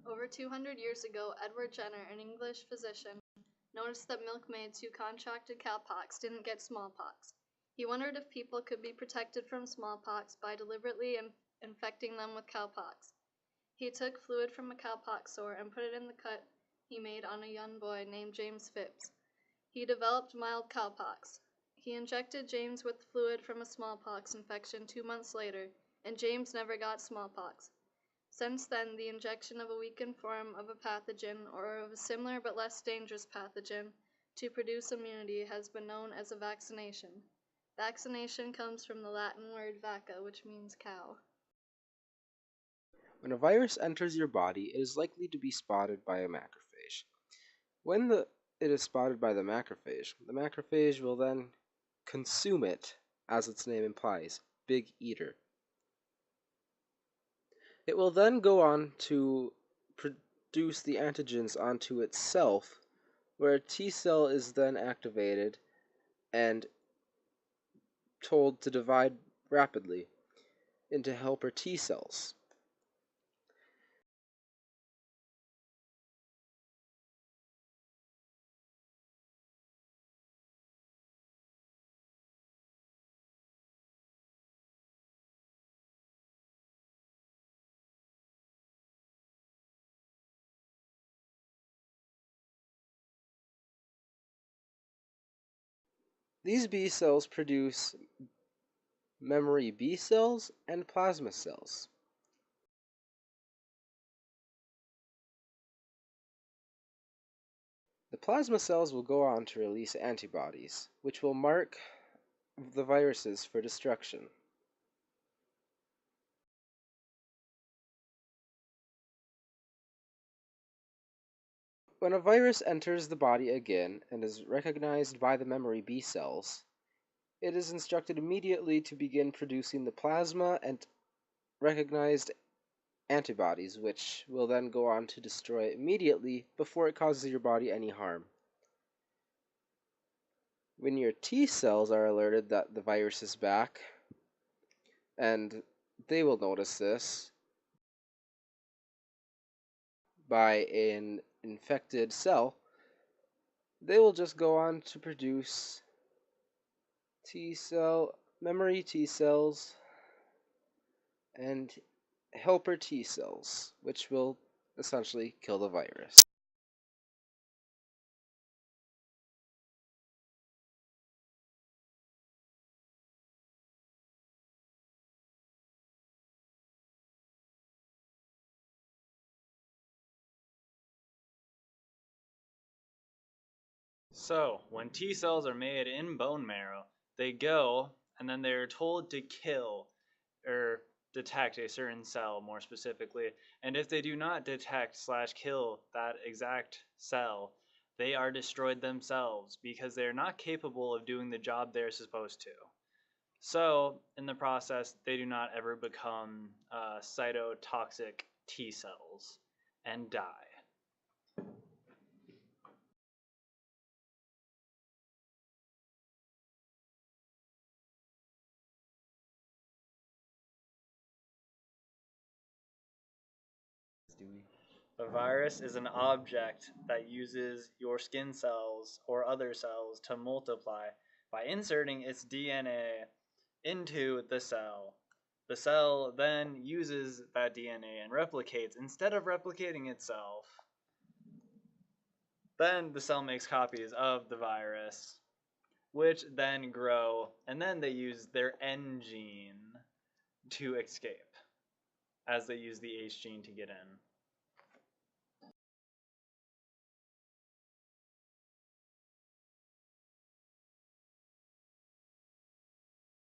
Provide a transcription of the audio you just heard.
Over 200 years ago, Edward Jenner, an English physician, noticed that milkmaids who contracted cowpox didn't get smallpox. He wondered if people could be protected from smallpox by deliberately infecting them with cowpox. He took fluid from a cowpox sore and put it in the cut he made on a young boy named James Phipps. He developed mild cowpox. He injected James with fluid from a smallpox infection 2 months later, and James never got smallpox. Since then, the injection of a weakened form of a pathogen or of a similar but less dangerous pathogen to produce immunity has been known as a vaccination. Vaccination comes from the Latin word vacca, which means cow. When a virus enters your body, it is likely to be spotted by a macrophage. When it is spotted by the macrophage will then consume it, as its name implies, big eater. It will then go on to produce the antigens onto itself, where a T cell is then activated and told to divide rapidly into helper T cells. These B cells produce memory B cells and plasma cells. The plasma cells will go on to release antibodies, which will mark the viruses for destruction. When a virus enters the body again and is recognized by the memory B cells, it is instructed immediately to begin producing the plasma and recognized antibodies, which will then go on to destroy it immediately before it causes your body any harm. When your T cells are alerted that the virus is back, and they will notice this by an infected cell, they will just go on to produce memory T cells and helper T cells, which will essentially kill the virus. So, when T cells are made in bone marrow, they go and then they're told to kill or detect a certain cell more specifically. And if they do not detect slash kill that exact cell, they are destroyed themselves because they're not capable of doing the job they're supposed to. So, in the process, they do not ever become cytotoxic T cells and die. A virus is an object that uses your skin cells or other cells to multiply by inserting its DNA into the cell. The cell then uses that DNA and replicates. Instead of replicating itself, then the cell makes copies of the virus, which then grow, and then they use their N gene to escape, as they use the H gene to get in.